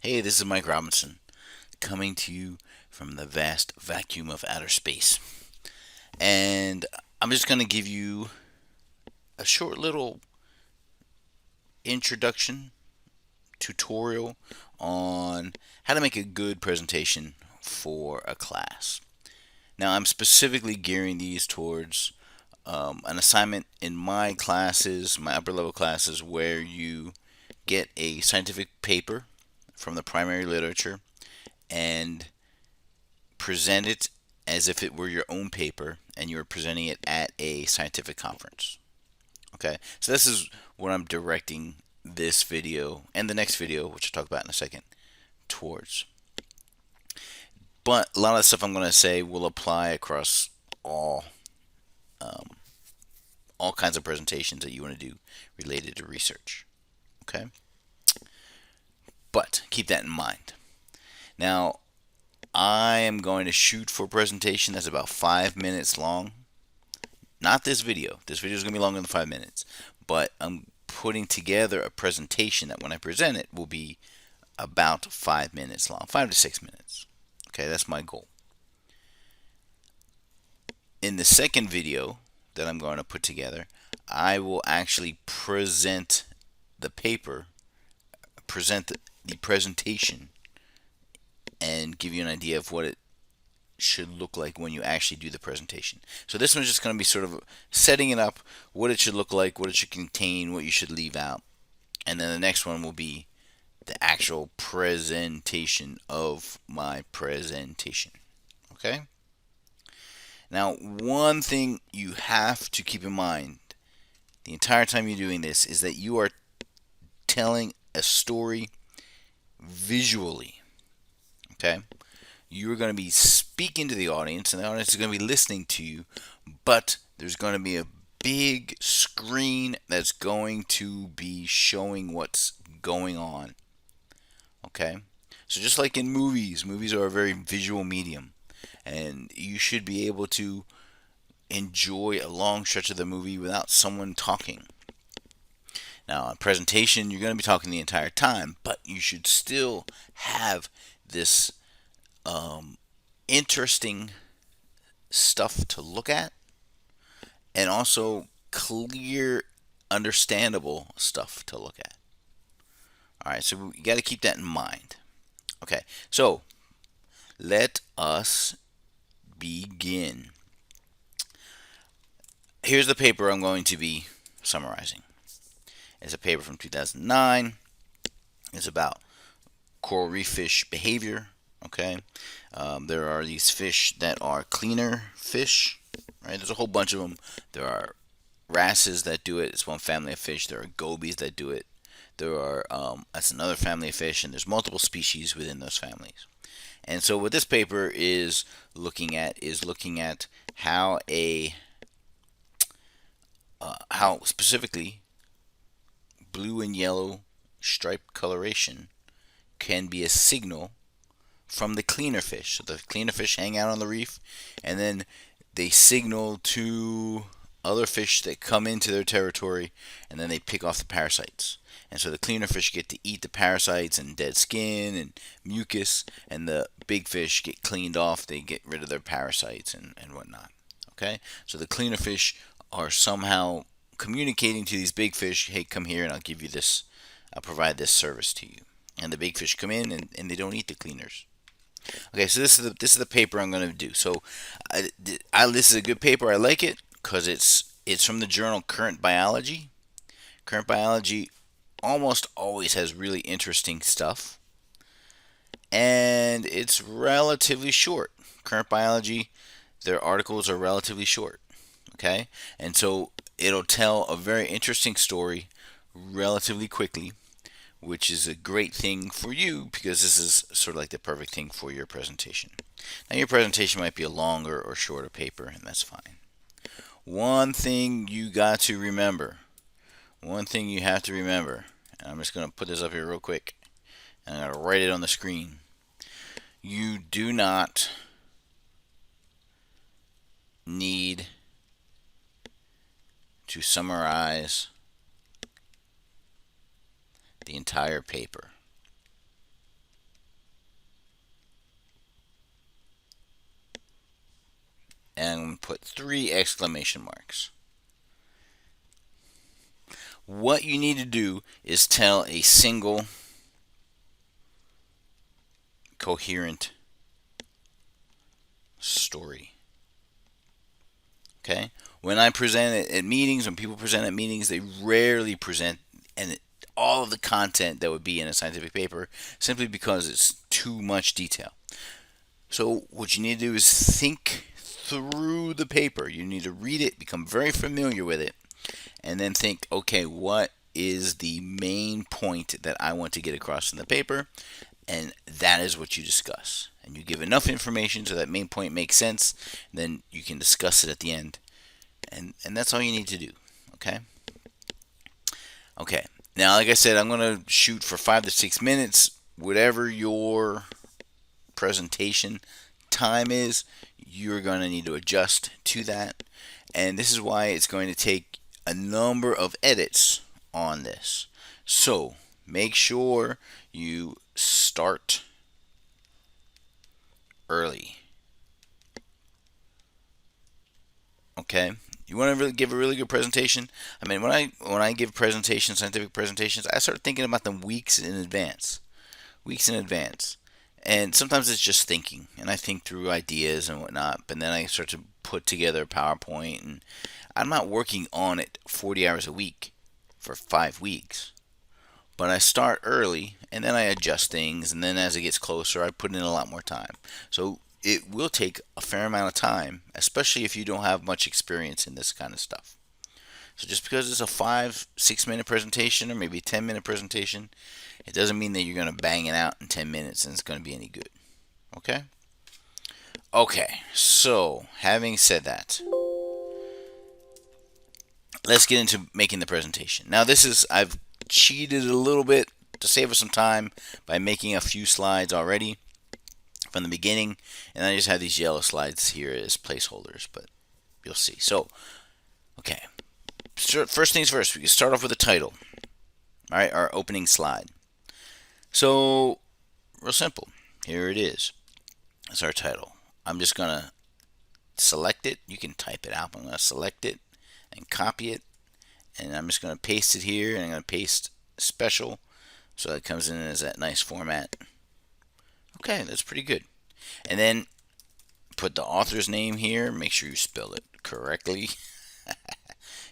Hey, this is Mike Robinson, coming to you from the vast vacuum of outer space. And I'm just going to give you a short little introduction tutorial on how to make a good presentation for a class. Now, I'm specifically gearing these towards an assignment in my classes, my upper level classes, where you get a scientific paper from the primary literature and present it as if it were your own paper and you were presenting it at a scientific conference. Okay, so this is what I'm directing this video and the next video, which I'll talk about in a second, towards. But a lot of the stuff I'm going to say will apply across um, all kinds of presentations that you want to do related to research. Okay, but keep that in mind. Now, I am going to shoot for a presentation that's about 5 minutes long. Not this video. This video is going to be longer than 5 minutes. But I'm putting together a presentation that when I present it will be about 5 minutes long, 5 to 6 minutes. Okay, that's my goal. In the second video that I'm going to put together, I will actually present the paper, present the presentation, and give you an idea of what it should look like when you actually do the presentation. So this one's just going to be sort of setting it up, what it should look like, what it should contain, what you should leave out. And then the next one will be the actual presentation of my presentation. Okay? Now, one thing you have to keep in mind the entire time you're doing this is that you are telling a story visually. Okay? You're going to be speaking to the audience, and the audience is going to be listening to you, but there's going to be a big screen that's going to be showing what's going on. Okay? So just like in movies are a very visual medium, and you should be able to enjoy a long stretch of the movie without someone talking. Now, on presentation, you're going to be talking the entire time, but you should still have this interesting stuff to look at and also clear, understandable stuff to look at. All right, so you got to keep that in mind. Okay, so let us begin. Here's the paper I'm going to be summarizing. It's a paper from 2009. It's about coral reef fish behavior. Okay, there are these fish that are cleaner fish. Right, there's a whole bunch of them. There are wrasses that do it. It's one family of fish. There are gobies that do it. There are that's another family of fish, and there's multiple species within those families. And so what this paper is looking at how how specifically blue and yellow striped coloration can be a signal from the cleaner fish. So the cleaner fish hang out on the reef, and then they signal to other fish that come into their territory, and then they pick off the parasites. And so the cleaner fish get to eat the parasites and dead skin and mucus, and the big fish get cleaned off. They get rid of their parasites and whatnot. Okay? So the cleaner fish are somehow communicating to these big fish, hey, come here and I'll give you this, I'll provide this service to you. And the big fish come in and they don't eat the cleaners. Okay, so this is the paper I'm going to do. So this is a good paper. I like it because it's from the journal Current Biology. Current Biology almost always has really interesting stuff, and it's relatively short. Current Biology, their articles are relatively short. Okay, and so it'll tell a very interesting story relatively quickly, which is a great thing for you because this is sort of like the perfect thing for your presentation. Now, your presentation might be a longer or shorter paper, and that's fine. One thing you got to remember, one thing you have to remember, and I'm just going to put this up here real quick, and I'm going to write it on the screen. You do not need to summarize the entire paper. and I'm going to put 3 exclamation marks. What you need to do is tell a single coherent story. Okay? When I present at meetings, when people present at meetings, they rarely present all of the content that would be in a scientific paper simply because it's too much detail. So what you need to do is think through the paper. You need to read it, become very familiar with it, and then think, okay, what is the main point that I want to get across in the paper? And that is what you discuss. And you give enough information so that main point makes sense, and then you can discuss it at the end. And that's all you need to do. Okay? Okay. Now, like I said, I'm going to shoot for 5 to 6 minutes. Whatever your presentation time is, you're going to need to adjust to that. And this is why it's going to take a number of edits on this. So make sure you start early. Okay? You want to really give a really good presentation. I mean, when I give presentations, scientific presentations, I start thinking about them weeks in advance. Weeks in advance. And sometimes it's just thinking, and I think through ideas and whatnot, but then I start to put together a PowerPoint, and I'm not working on it 40 hours a week for 5 weeks. But I start early, and then I adjust things, and then as it gets closer, I put in a lot more time. So it will take a fair amount of time, especially if you don't have much experience in this kind of stuff. So just because it's a 5-6 minute presentation or maybe a 10-minute presentation, it doesn't mean that you're going to bang it out in 10 minutes and it's going to be any good. Okay? Okay, so having said that, let's get into making the presentation. Now I've cheated a little bit to save us some time by making a few slides already from the beginning, and I just have these yellow slides here as placeholders, but you'll see. So, okay, first things first, we can start off with the title. All right, our opening slide. So, real simple. Here it is. That's our title. I'm just going to select it. You can type it out. I'm going to select it and copy it. And I'm just going to paste it here. And I'm going to paste special so it comes in as that nice format. Okay, that's pretty good. And then put the author's name here. Make sure you spell it correctly.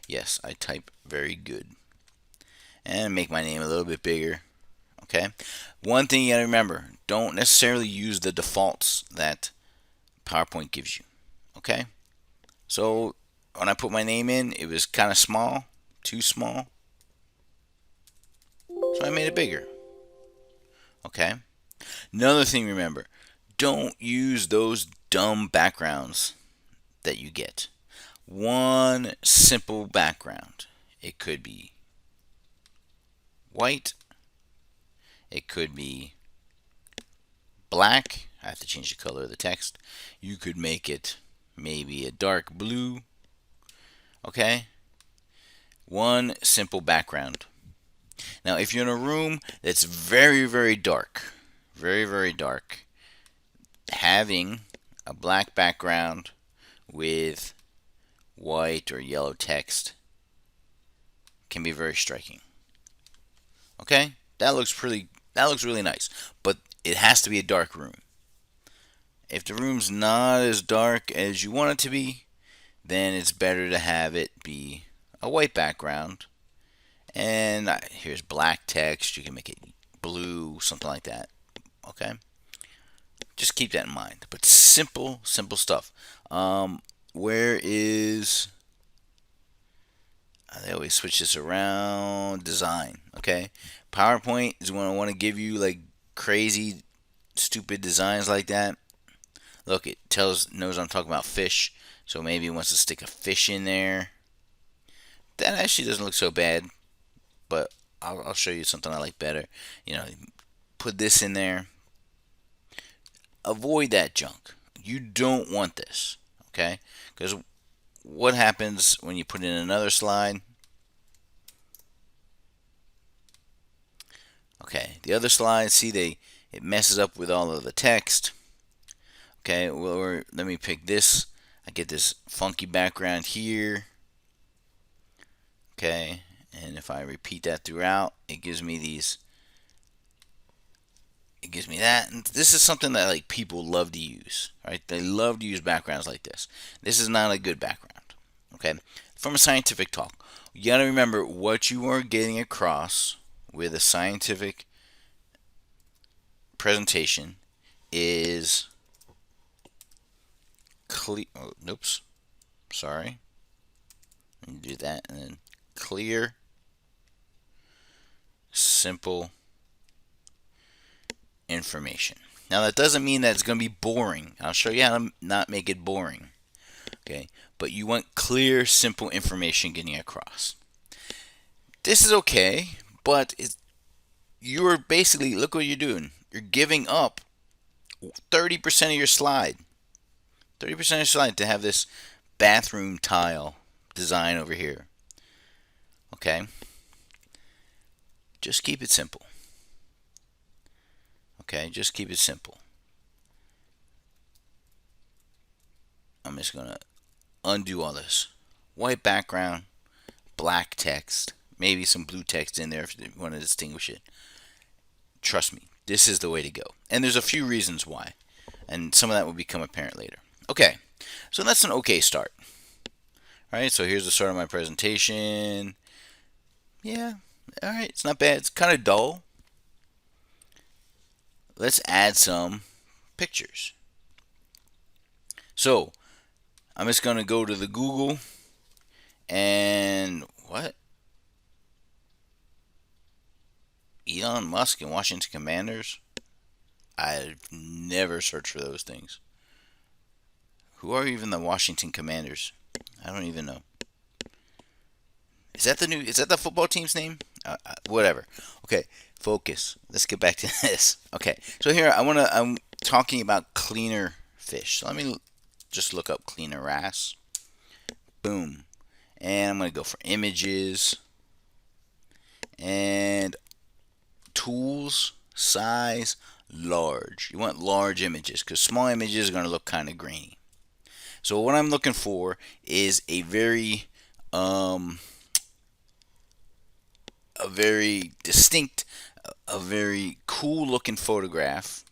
Yes, I type very good. And make my name a little bit bigger. Okay. One thing you gotta remember: don't necessarily use the defaults that PowerPoint gives you. Okay. So when I put my name in, it was kind of small, too small. So I made it bigger. Okay. Another thing, remember: don't use those dumb backgrounds that you get. One simple background. It could be white. It could be black. I have to change the color of the text. You could make it maybe a dark blue. Okay? One simple background. Now, if you're in a room that's very, very dark, very, very dark, having a black background with white or yellow text can be very striking. Okay? That looks really nice, but it has to be a dark room. If the room's not as dark as you want it to be, then it's better to have it be a white background. And here's black text. You can make it blue, something like that. Okay? Just keep that in mind. But simple stuff. Where is... They always switch this around. Design. Okay? PowerPoint is when I want to give you like crazy, stupid designs like that. Look, it knows I'm talking about fish, so maybe it wants to stick a fish in there. That actually doesn't look so bad, but I'll show you something I like better. You know, put this in there. Avoid that junk. You don't want this, okay? Because what happens when you put in another slide? Okay, the other slide, see, it messes up with all of the text. Okay, well, let me pick this. I get this funky background here. Okay, and if I repeat that throughout, it gives me these. It gives me that, and this is something that like people love to use, right? They love to use backgrounds like this. This is not a good background, okay? From a scientific talk, you got to remember what you are getting across with a scientific presentation is clear. Oh, oops, sorry. Do that and then clear, simple information. Now that doesn't mean that it's going to be boring. I'll show you how to not make it boring. Okay, but you want clear, simple information getting across. This is okay, but you're basically, look what you're doing. You're giving up 30% of your slide. 30% of your slide to have this bathroom tile design over here. Okay? Just keep it simple. Okay, just keep it simple. I'm just going to undo all this. White background, black text, maybe some blue text in there if you want to distinguish it. Trust me, this is the way to go. And there's a few reasons why. And some of that will become apparent later. Okay, so that's an okay start. Alright, so here's the start of my presentation. Yeah, alright, it's not bad. It's kind of dull. Let's add some pictures. So, I'm just going to go to the Google and what? Elon Musk and Washington Commanders? I've never searched for those things. Who are even the Washington Commanders? I don't even know. Is that the football team's name? Whatever. Okay, focus. Let's get back to this. Okay, so here I'm talking about cleaner fish. So let me just look up cleaner wrasse. Boom. And I'm going to go for images and tools, size, large. You want large images because small images are going to look kind of grainy. So what I'm looking for is a very distinct, a very cool looking photograph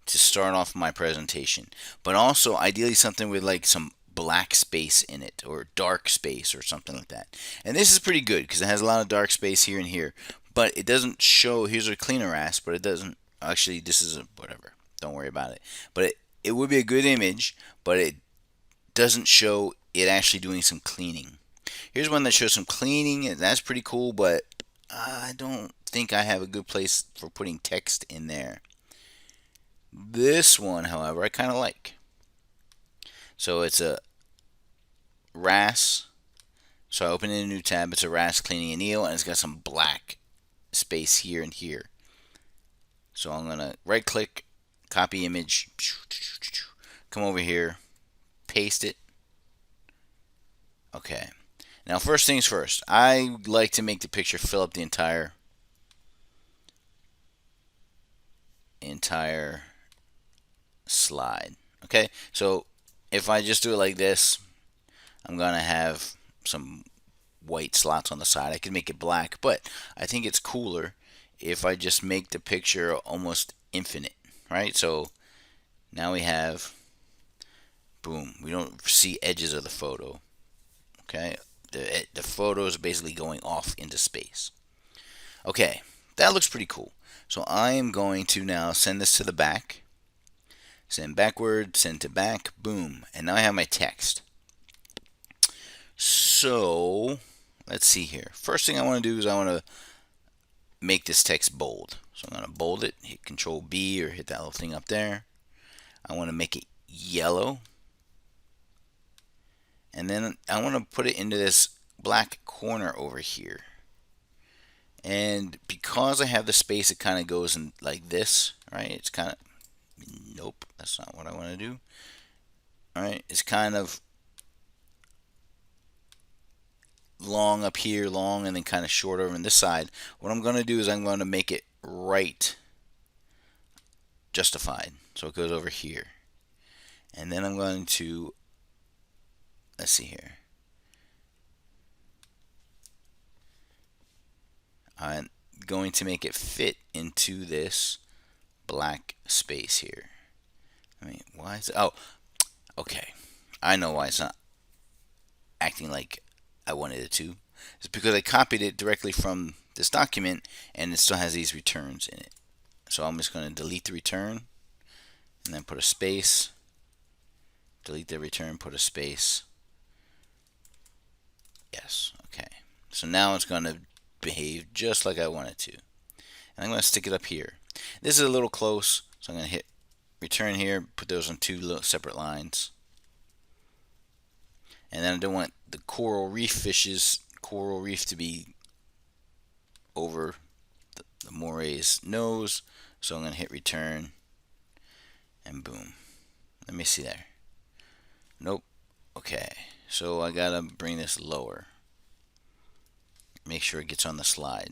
to start off my presentation, but also ideally something with like some black space in it or dark space or something like that. And this is pretty good because it has a lot of dark space here and here, but it doesn't show. Here's a cleaner ass, but it doesn't actually. This is a whatever. Don't worry about it. But it would be a good image, but it doesn't show it actually doing some cleaning. Here's one that shows some cleaning, and that's pretty cool, but I don't think I have a good place for putting text in there. This one, however, I kind of like. So it's a wrasse. So I open in a new tab. It's a wrasse cleaning an eel, and it's got some black space here and here. So I'm going to right click, copy image, come over here, paste it. Okay. Now first things first, I like to make the picture fill up the entire slide. Okay, so if I just do it like this, I'm gonna have some white slots on the side. I can make it black, but I think it's cooler if I just make the picture almost infinite, right? So now we have, boom, we don't see edges of the photo. Okay, the photo is basically going off into space. Okay, that looks pretty cool. So I am going to now send this to the back. Send backward, send to back, boom. And now I have my text. So, let's see here. First thing I want to do is I want to make this text bold. So I'm going to bold it, hit Control B or hit that little thing up there. I want to make it yellow. And then I want to put it into this black corner over here. And because I have the space, it kind of goes in like this, right? It's kind of, nope, that's not what I want to do. All right, it's kind of long up here, long, and then kind of short over on this side. What I'm going to do is I'm going to make it right justified. So it goes over here. And then I'm going to let's see here. I'm going to make it fit into this black space here. I mean, why is it? Oh, okay. I know why it's not acting like I wanted it to. It's because I copied it directly from this document and it still has these returns in it. So I'm just going to delete the return and then put a space. Delete the return, put a space. Yes, okay. So now it's going to behave just like I want it to. And I'm going to stick it up here. This is a little close, so I'm going to hit return here, put those on two separate lines. And then I don't want the coral reef to be over the moray's nose, so I'm going to hit return, and boom. Let me see there. Nope. Okay, so I gotta bring this lower. Make sure it gets on the slide.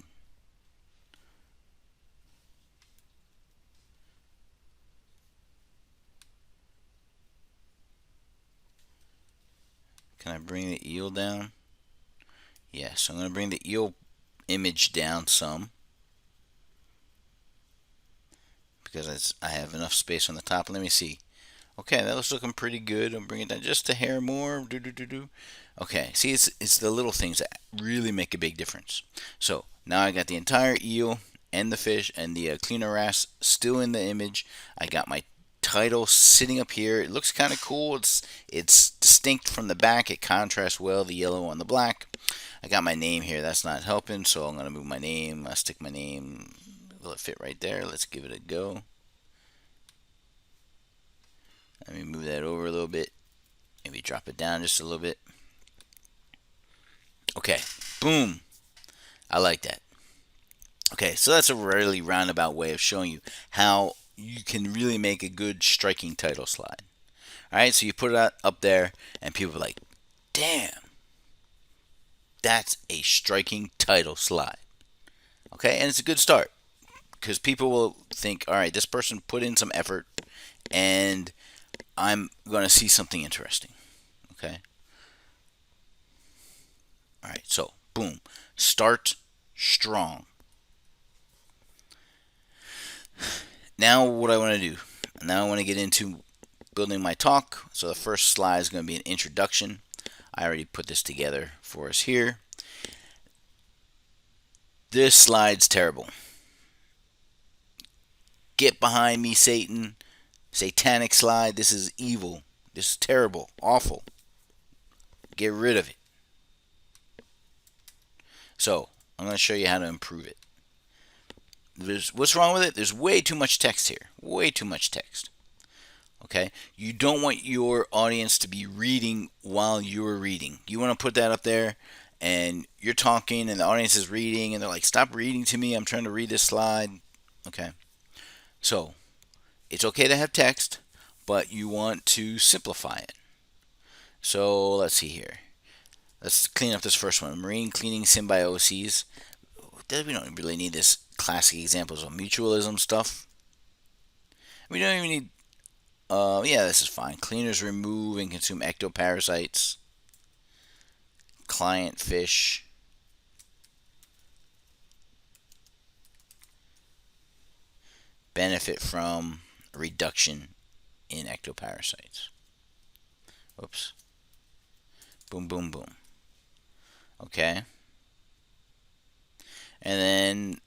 Can I bring the eel down? Yes, so I'm going to bring the eel image down some because I have enough space on the top. Let me see. Okay, that was looking pretty good. I'll bring it down just a hair more. Okay, see, it's the little things that really make a big difference. So now I got the entire eel and the fish and the cleaner wrasse still in the image. I got my title sitting up here. It looks kind of cool. It's distinct from the back. It contrasts well, the yellow on the black. I got my name here. That's not helping, so I'm going to move my name. I'll stick my name. Will it fit right there? Let's give it a go. Let me move that over a little bit. Maybe drop it down just a little bit. Okay, boom. I like that. Okay, so that's a really roundabout way of showing you how you can really make a good striking title slide. Alright, so you put it up there, and people are like, damn, that's a striking title slide. Okay, and it's a good start because people will think, all right, this person put in some effort, and I'm going to see something interesting. Okay. All right. So, boom. Start strong. Now, what I want to do. Now, I want to get into building my talk. So, the first slide is going to be an introduction. I already put this together for us here. This slide's terrible. Get behind me, Satan. Satanic slide. This is evil. This is terrible. Awful. Get rid of it. So, I'm going to show you how to improve it. What's wrong with it? There's way too much text here. Way too much text. Okay? You don't want your audience to be reading while you're reading. You want to put that up there and you're talking and the audience is reading and they're like, stop reading to me. I'm trying to read this slide. Okay? So, it's okay to have text, but you want to simplify it. So, let's see here. Let's clean up this first one. Marine cleaning symbioses. We don't really need this classic examples of mutualism stuff. We don't even need, yeah, this is fine. Cleaners remove and consume ectoparasites. Client fish. Benefit from a reduction in ectoparasites. Oops. Boom, boom, boom. Okay. And then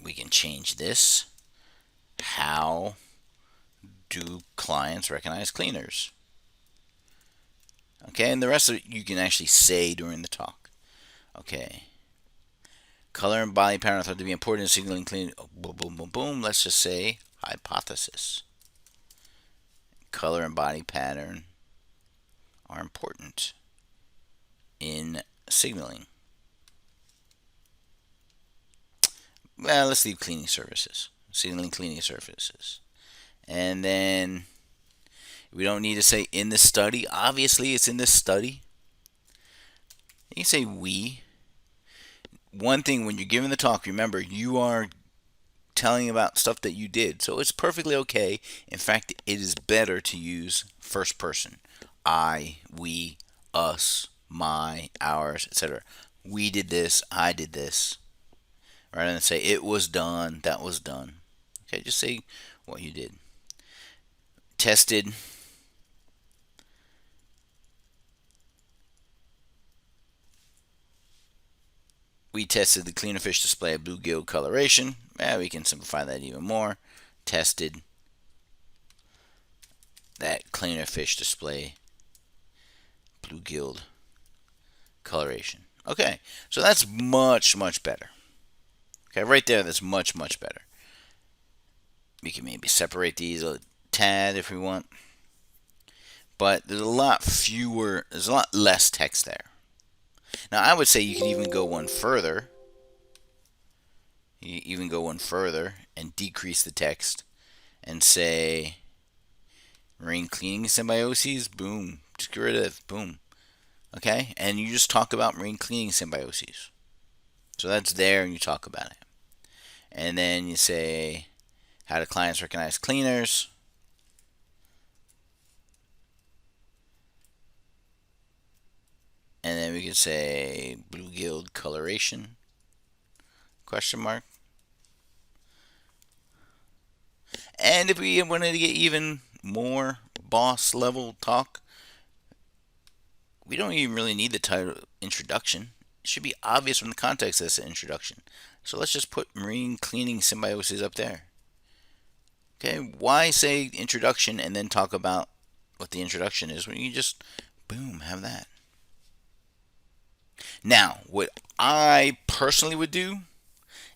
we can change this. How do clients recognize cleaners? Okay, and the rest of it you can actually say during the talk. Okay. Color and body pattern are thought to be important in signaling cleaning. Oh, boom, boom, boom, boom. Let's just say hypothesis. Color and body pattern are important in signaling. Well, let's leave cleaning services. Signaling cleaning services. And then we don't need to say in the study. Obviously, it's in the study. You can say we. One thing, when you're giving the talk, remember, you are telling about stuff that you did. So it's perfectly okay. In fact, it is better to use first person. I, we, us, my, ours, etc. We did this, I did this. Rather than say it was done, that was done. Okay, just say what you did. Tested. We tested the cleaner fish display of bluegill coloration. We can simplify that even more. Tested that cleaner fish display bluegill coloration. Okay, so that's much, much better. Okay, right there, that's much, much better. We can maybe separate these a tad if we want, but there's a lot less text there. Now, I would say you can even go one further. You even go one further and decrease the text and say marine cleaning symbioses, boom, just get rid of boom. Okay, and you just talk about marine cleaning symbioses. So that's there, and you talk about it. And then you say how do clients recognize cleaners. And then we could say bluegill coloration, question mark. And if we wanted to get even more boss level talk, we don't even really need the title introduction. It should be obvious from the context that's an introduction. So let's just put marine cleaning symbiosis up there. Okay, why say introduction and then talk about what the introduction is when you just, boom, have that. Now, what I personally would do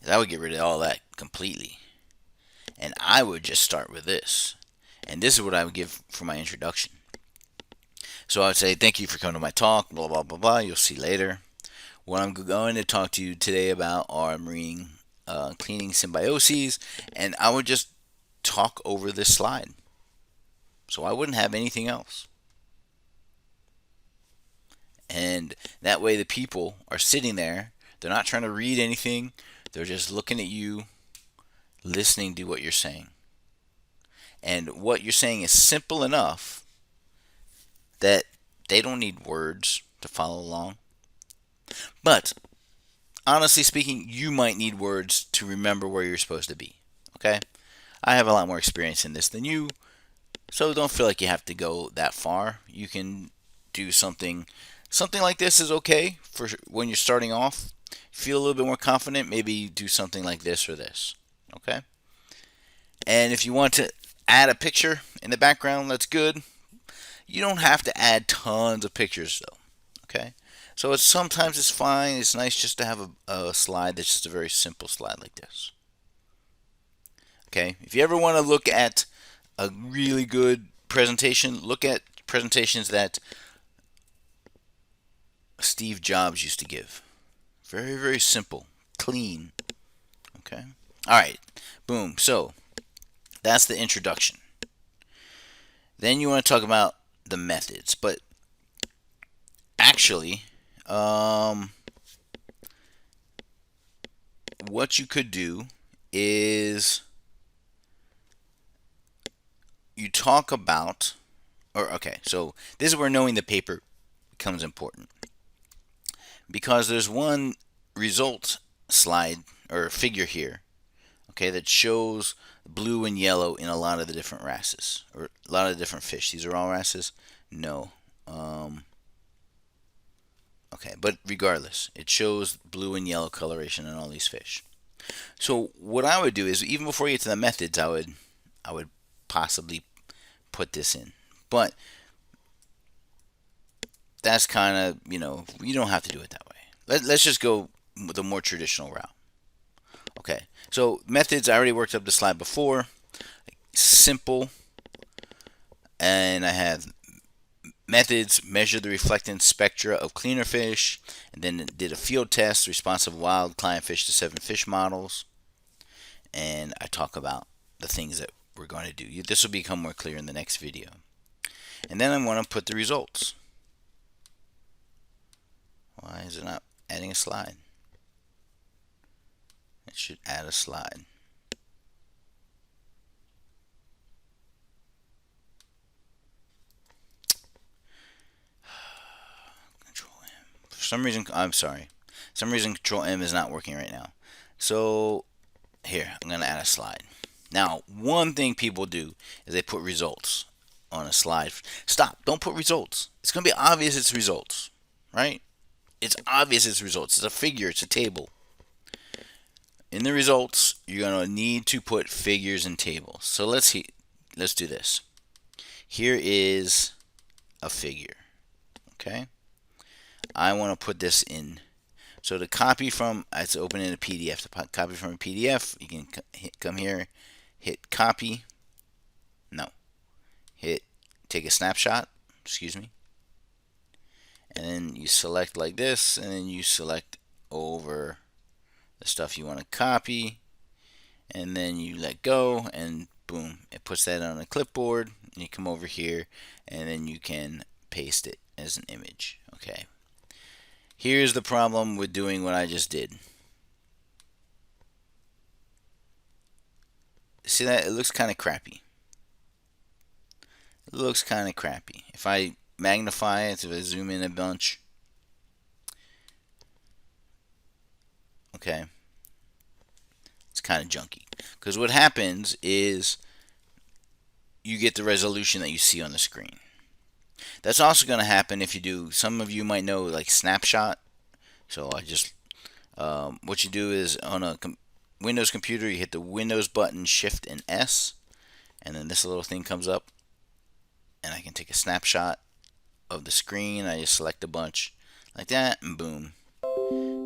is I would get rid of all that completely. And I would just start with this. And this is what I would give for my introduction. So I would say, thank you for coming to my talk, blah, blah, blah, blah. You'll see later. What I'm going to talk to you today about are marine cleaning symbioses. And I would just talk over this slide. So I wouldn't have anything else. And that way the people are sitting there. They're not trying to read anything. They're just looking at you, listening to what you're saying. And what you're saying is simple enough that they don't need words to follow along. But honestly speaking, you might need words to remember where you're supposed to be. Okay? I have a lot more experience in this than you, so don't feel like you have to go that far. You can do something like this is okay for when you're starting off. Feel a little bit more confident, maybe do something like this or this. Okay? And if you want to add a picture in the background, that's good. You don't have to add tons of pictures though. Okay? So sometimes it's fine. It's nice just to have a slide that's just a very simple slide like this. Okay? If you ever want to look at a really good presentation, look at presentations that Steve Jobs used to give. Very, very simple. Clean. Okay? Alright. Boom. So, that's the introduction. Then you want to talk about the methods. But actually, what you could do is you talk about, so this is where knowing the paper becomes important. Because there's one result slide or figure here, okay, that shows blue and yellow in a lot of the different wrasses or a lot of the different fish. These are all wrasses? No. Okay, but regardless, it shows blue and yellow coloration in all these fish. So what I would do is, even before you get to the methods, I would possibly put this in. But that's kind of, you don't have to do it that way. Let's just go with the more traditional route. Okay, so methods, I already worked up the slide before. Simple. And I have methods, measure the reflectance spectra of cleaner fish, and then did a field test, responsive wild client fish to 7 fish models. And I talk about the things that we're going to do. This will become more clear in the next video. And then I want to put the results. Why is it not adding a slide? It should add a slide. some reason, I'm sorry. For some reason, Control M is not working right now. So here, I'm gonna add a slide. Now, one thing people do is they put results on a slide. Stop! Don't put results. It's gonna be obvious it's results, right? It's obvious it's results. It's a figure. It's a table. In the results, you're gonna need to put figures and tables. So let's do this. Here is a figure. Okay. I want to put this in. So to copy from, it's open in a PDF. To copy from a PDF, you can come here, hit copy. No, hit take a snapshot. Excuse me. And then you select like this, and then you select over the stuff you want to copy, and then you let go, and boom, it puts that on a clipboard. And you come over here, and then you can paste it as an image. Okay. Here's the problem with doing what I just did. See that? It looks kind of crappy. It looks kind of crappy. If I magnify it, if I zoom in a bunch, okay, it's kind of junky. Because what happens is you get the resolution that you see on the screen. That's also going to happen if you do, some of you might know like snapshot. So what you do is on a Windows computer, you hit the Windows button, Shift and S, and then this little thing comes up, and I can take a snapshot of the screen. I just select a bunch like that, and boom,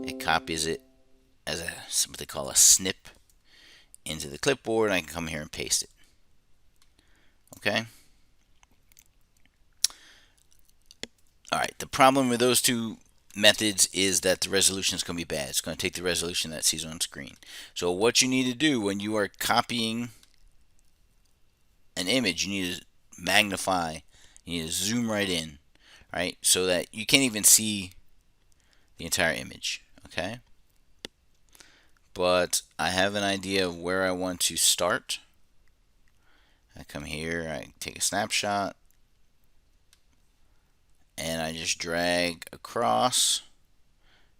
it copies it as what they call a snip into the clipboard, and I can come here and paste it. Okay. Alright, the problem with those two methods is that the resolution is going to be bad. It's going to take the resolution that it sees on screen. So what you need to do when you are copying an image, you need to magnify, you need to zoom right in, right, so that you can't even see the entire image. Okay. But I have an idea of where I want to start. I come here, I take a snapshot, and I just drag across.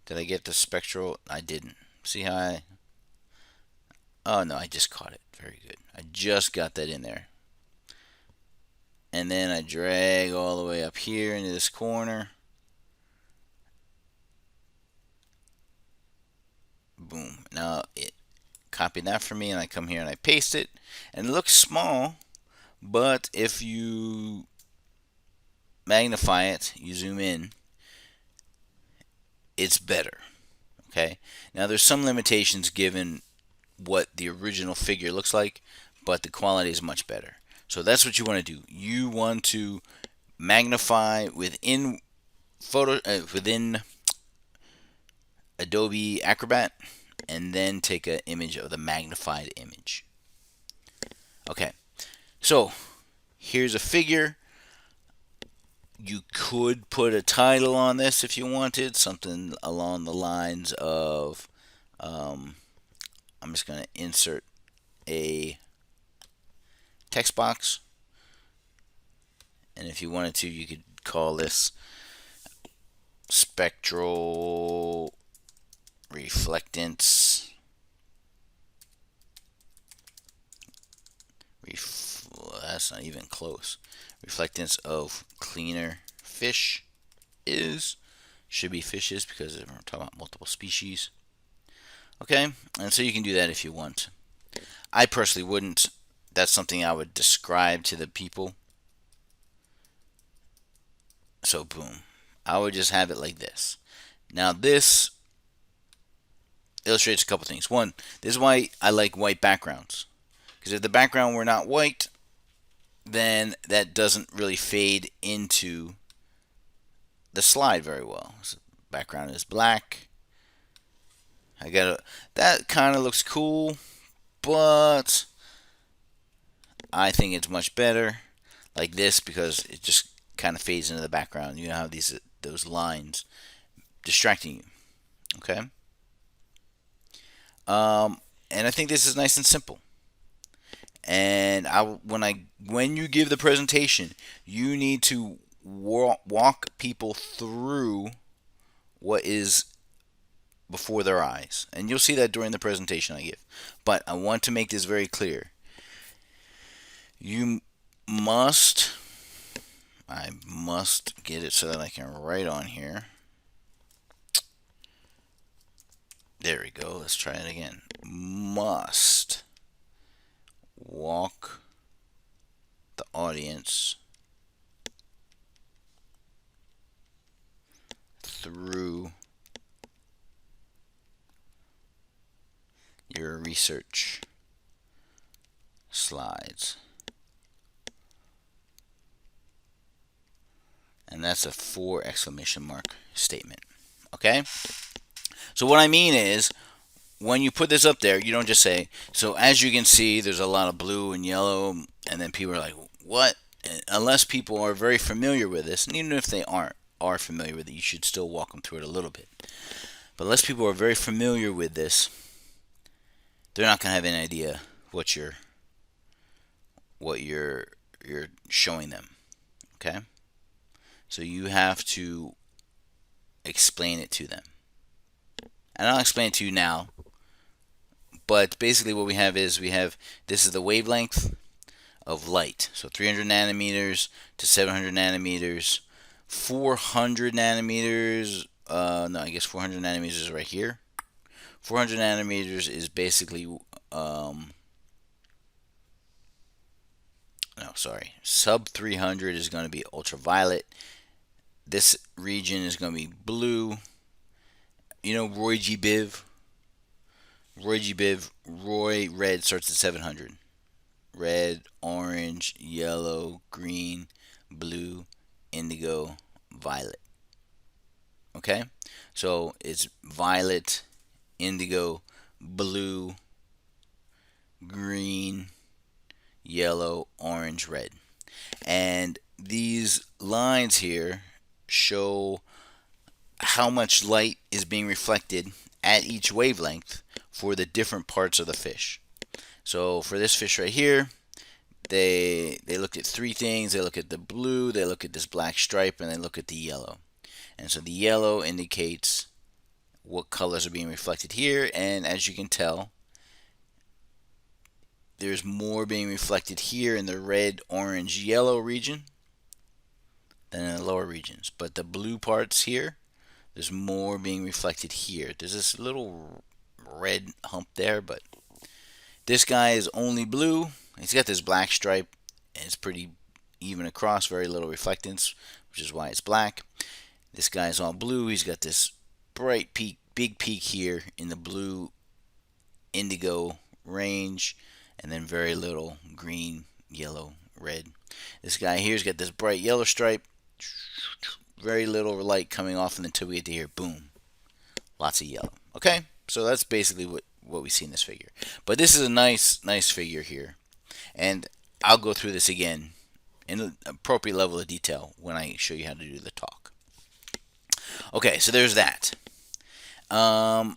Did I get the spectral? I didn't. See how oh no, I just caught it. Very good. I just got that in there. And then I drag all the way up here into this corner. Boom. Now it copied that for me, and I come here and I paste it. And it looks small, but if you magnify it, you zoom in, it's better. Okay. Now there's some limitations given what the original figure looks like, but the quality is much better. So that's what you want to do. You want to magnify within within Adobe Acrobat, and then take an image of the magnified image. Okay. So here's a figure. You could put a title on this if you wanted, something along the lines of, I'm just going to insert a text box, and if you wanted to, you could call this spectral reflectance that's not even close. Reflectance of cleaner fish should be fishes because we're talking about multiple species. Okay, and so you can do that if you want. I personally wouldn't. That's something I would describe to the people. So boom, I would just have it like this. Now this illustrates a couple things. One, this is why I like white backgrounds, because if the background were not white, then that doesn't really fade into the slide very well. So background is black. That kind of looks cool, but I think it's much better like this because it just kind of fades into the background. You know how those lines distracting you. Okay. And I think this is nice and simple. And when you give the presentation, you need to walk people through what is before their eyes. And you'll see that during the presentation I give. But I want to make this very clear. You must, I must get it so that I can write on here. There we go. Let's try it again. Must walk the audience through your research slides. And that's a 4 exclamation mark statement. Okay? So what I mean is, when you put this up there, you don't just say, so as you can see, there's a lot of blue and yellow, and then people are like, what? Unless people are very familiar with this, and even if they are familiar with it, you should still walk them through it a little bit. But unless people are very familiar with this, they're not going to have any idea what you're showing them. Okay? So you have to explain it to them. And I'll explain it to you now. But basically what we have, this is the wavelength of light. So 300 nanometers to 700 nanometers. 400 nanometers, no, I guess 400 nanometers is right here. 400 nanometers is basically, sub 300 is going to be ultraviolet. This region is going to be blue. You know Roy G. Biv? Roy red starts at 700. Red, orange, yellow, green, blue, indigo, violet. Okay? So it's violet, indigo, blue, green, yellow, orange, red. And these lines here show how much light is being reflected at each wavelength for the different parts of the fish. So for this fish right here, they looked at 3 things. They look at the blue, they look at this black stripe, and they look at the yellow. And so the yellow indicates what colors are being reflected here, and as you can tell, there's more being reflected here in the red, orange, yellow region than in the lower regions. But the blue parts here, there's more being reflected here. There's this little red hump there, but this guy is only blue. He's got this black stripe, and it's pretty even across, very little reflectance, which is why it's black. This guy is all blue. He's got this bright peak, big peak here in the blue indigo range, and then very little green, yellow, red. This guy here's got this bright yellow stripe, very little light coming off, and until we get to here, boom, lots of yellow. Okay, so that's basically what we see in this figure. But this is a nice figure here, and I'll go through this again in an appropriate level of detail when I show you how to do the talk. Okay, so there's that. Now,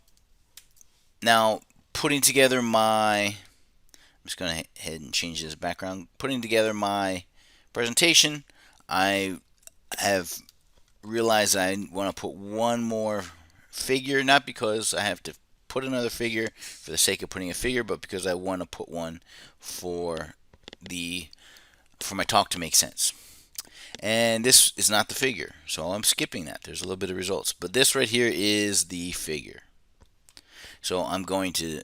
putting together I'm just going to head and change this background. Putting together my presentation, I have realized I want to put one more figure, not because I have to put another figure for the sake of putting a figure, but because I want to put one for my talk to make sense. And this is not the figure, so I'm skipping that. There's a little bit of results, but this right here is the figure. So I'm going to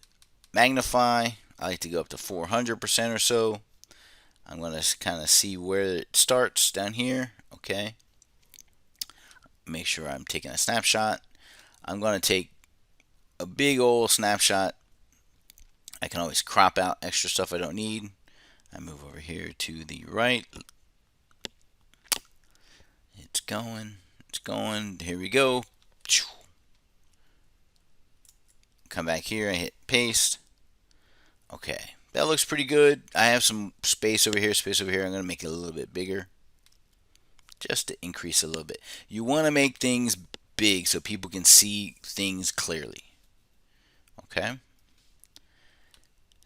magnify. I like to go up to 400% or so. I'm going to kind of see where it starts down here. Okay. Make sure I'm taking a snapshot. I'm going to take a big old snapshot. I can always crop out extra stuff I don't need. I move over here to the right. It's going. Here we go. Come back here and hit paste. Okay, that looks pretty good. I have some space over here, I'm going to make it a little bit bigger, just to increase a little bit. You want to make things big so people can see things clearly. Okay.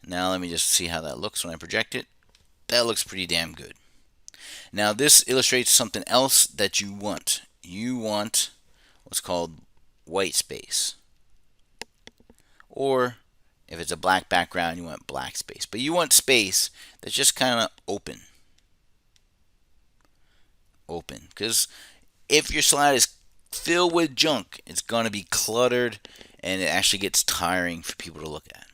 Now let me just see how that looks when I project it. That looks pretty damn good. Now this illustrates something else that you want. You want what's called white space. Or if it's a black background, you want black space. But you want space that's just kind of open. Open. Because if your slide is filled with junk, it's going to be cluttered and it actually gets tiring for people to look at.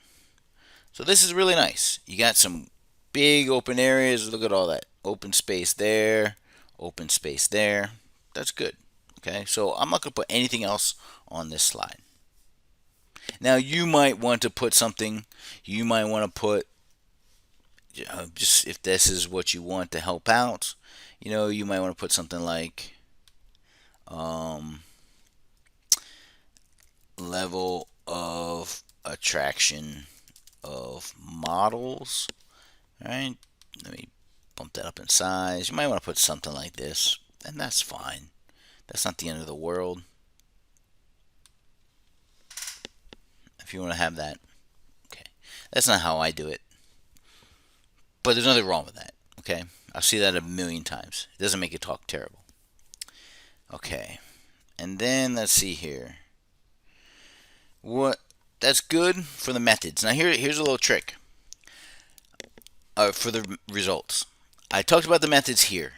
So this is really nice. You got some big open areas. Look at all that open space there, open space there. That's good. Okay, so I'm not going to put anything else on this slide. Now you might want to put something. You might want to put, just if this is what you want to help out, you might want to put something like level of attraction of models. All right, let me bump that up in size. You might want to put something like this, and that's fine. That's not the end of the world. If you want to have that, okay. That's not how I do it, but there's nothing wrong with that. Okay, I'll see that a million times. It doesn't make it talk terrible. Okay, and then let's see here. That's good for the methods. Now here's a little trick. For the results, I talked about the methods here,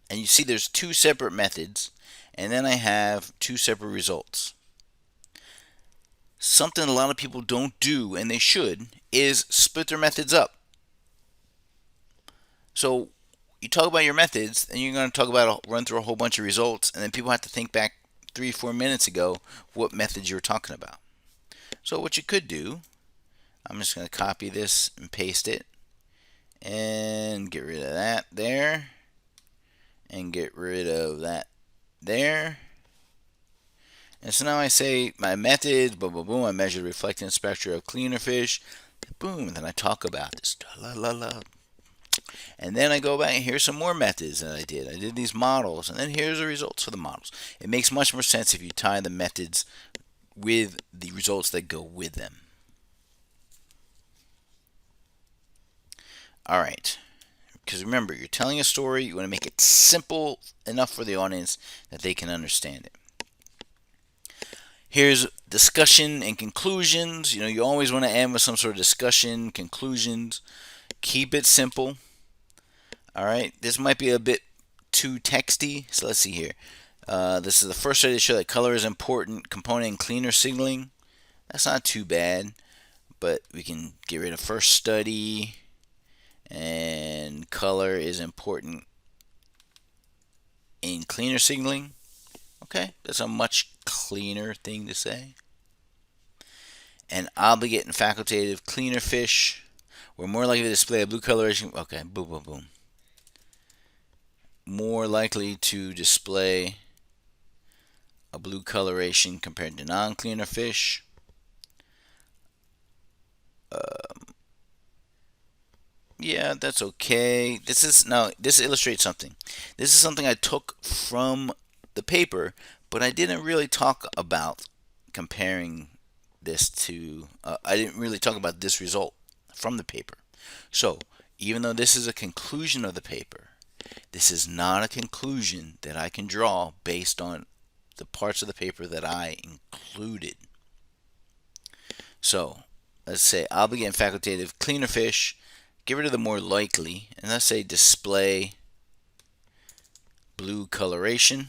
and you see there's two separate methods, and then I have two separate results. Something a lot of people don't do, and they should, is split their methods up. So you talk about your methods, and you're going to talk about run through a whole bunch of results, and then people have to think back 3-4 minutes ago what methods you were talking about. So what you could do, I'm just going to copy this and paste it, and get rid of that there, and get rid of that there. And so now I say my methods, boom, boom, boom. I measure the reflectance spectra of cleaner fish, boom, and then I talk about this, la la la. And then I go back and here's some more methods that I did. I did these models, and then here's the results for the models. It makes much more sense if you tie the methods with the results that go with them. All right. Because remember, you're telling a story. You want to make it simple enough for the audience that they can understand it. Here's discussion and conclusions. You always want to end with some sort of discussion, conclusions. Keep it simple. All right. This might be a bit too texty. So let's see here. This is the first study to show that color is an important component in cleaner signaling. That's not too bad. But we can get rid of first study. And color is important in cleaner signaling. Okay, that's a much cleaner thing to say. And obligate and facultative cleaner fish were more likely to display a blue coloration. Okay, boom, boom, boom. More likely to display a blue coloration compared to non-cleaner fish. Yeah, that's okay. This illustrates something. This is something I took from the paper, but I didn't really talk about comparing this to, I didn't really talk about this result from the paper. So, even though this is a conclusion of the paper, this is not a conclusion that I can draw based on the parts of the paper that I included. So, let's say obligate and facultative cleaner fish. Get rid of the more likely, and let's say display blue coloration.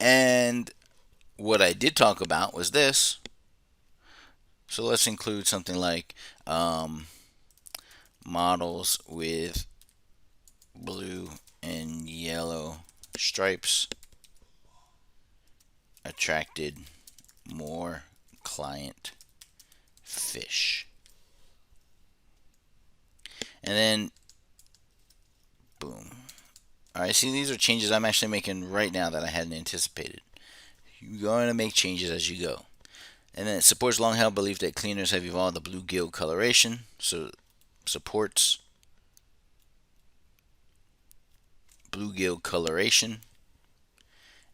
And what I did talk about was this. So let's include something like models with blue and yellow stripes attracted more client fish. And then boom. Alright, see, these are changes I'm actually making right now that I hadn't anticipated. You're going to make changes as you go. And then it supports long held belief that cleaners have evolved the bluegill coloration. So supports bluegill coloration.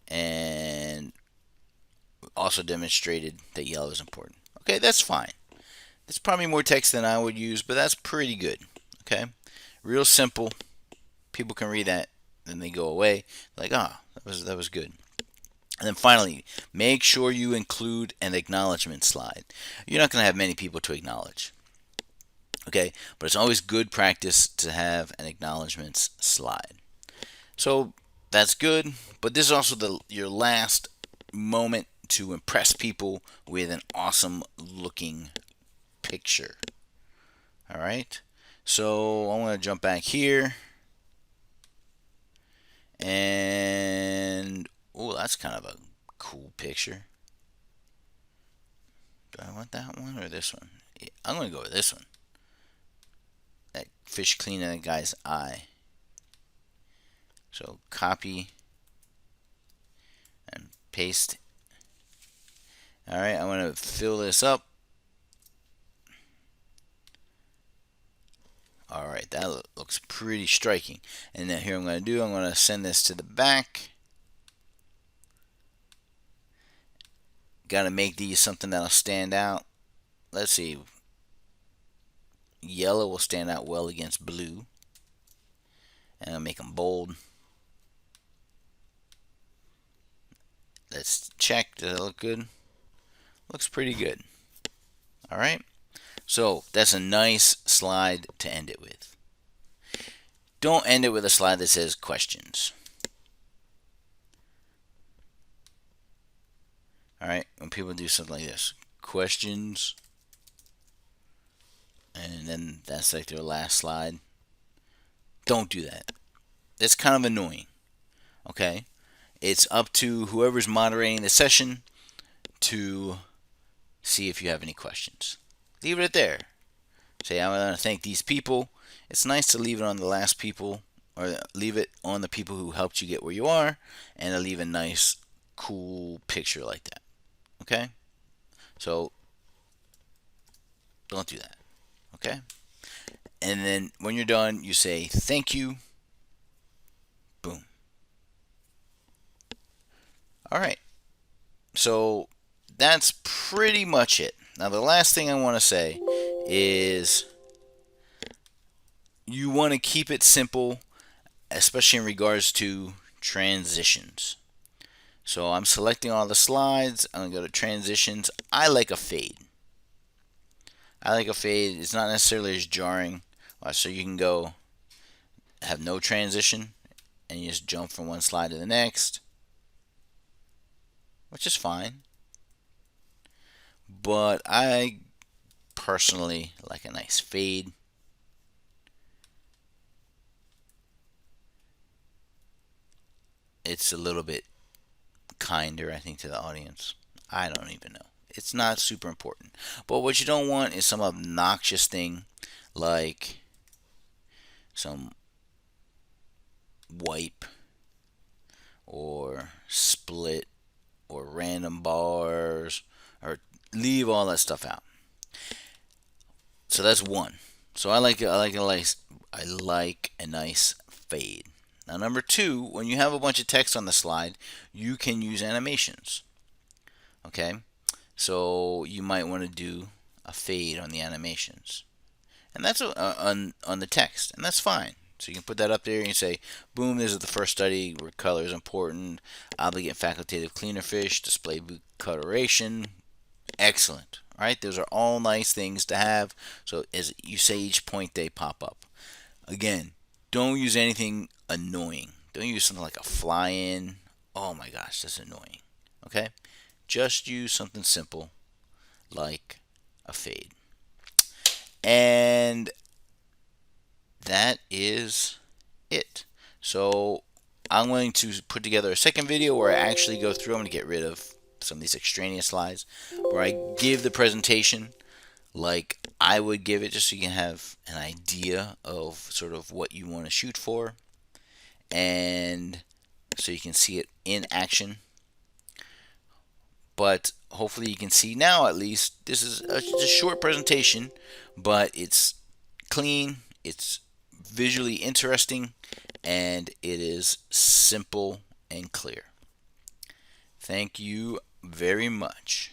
And also demonstrated that yellow is important. Okay, that's fine. It's probably more text than I would use, but that's pretty good. Okay, real simple. People can read that, then they go away like, ah, that was good. And then finally, make sure you include an acknowledgement slide. You're not going to have many people to acknowledge. Okay, but it's always good practice to have an acknowledgments slide. So that's good, but this is also your last moment to impress people with an awesome looking picture. All right, so I'm going to jump back here, and oh, that's kind of a cool picture. Do I want that one or this one? Yeah, I'm going to go with this one. That fish cleaning that guy's eye. So copy and paste. All right, I'm going to fill this up. All right, that looks pretty striking. And then here I'm going to send this to the back. Got to make these something that'll stand out. Let's see. Yellow will stand out well against blue. And I'll make them bold. Let's check. Does it look good? Looks pretty good. All right. So that's a nice slide to end it with. Don't end it with a slide that says questions. All right. When people do something like this, questions, and then that's like their last slide. Don't do that. That's kind of annoying. Okay. It's up to whoever's moderating the session to see if you have any questions. Leave it there. Say, I want to thank these people. It's nice to leave it on the last people, or leave it on the people who helped you get where you are, and to leave a nice, cool picture like that. Okay? So, don't do that. Okay? And then when you're done, you say, thank you. Boom. All right. So, that's pretty much it. Now, the last thing I want to say is you want to keep it simple, especially in regards to transitions. So I'm selecting all the slides. I'm going to go to transitions. I like a fade. It's not necessarily as jarring. So you can go have no transition and you just jump from one slide to the next, which is fine. But I personally like a nice fade. It's a little bit kinder, I think, to the audience. I don't even know. It's not super important. But what you don't want is some obnoxious thing like some wipe or split or random bars, or leave all that stuff out. So that's one. So I like a nice fade. Now number two, when you have a bunch of text on the slide, you can use animations. Okay? So you might want to do a fade on the animations. And that's on the text, and that's fine. So you can put that up there and you say, boom, this is the first study where color is important. Obligate facultative cleaner fish, display coloration. Excellent. All right, those are all nice things to have. So as you say each point, they pop up. Again, don't use anything annoying. Don't use something like a fly-in. Oh my gosh, that's annoying. Okay? Just use something simple like a fade. And that is it. So I'm going to put together a second video where I actually go through. I'm going to get rid of some of these extraneous slides, where I give the presentation like I would give it, just so you can have an idea of sort of what you want to shoot for, and so you can see it in action. But hopefully you can see now, at least, this is a short presentation, but it's clean, it's visually interesting, and it is simple and clear. Thank you very much.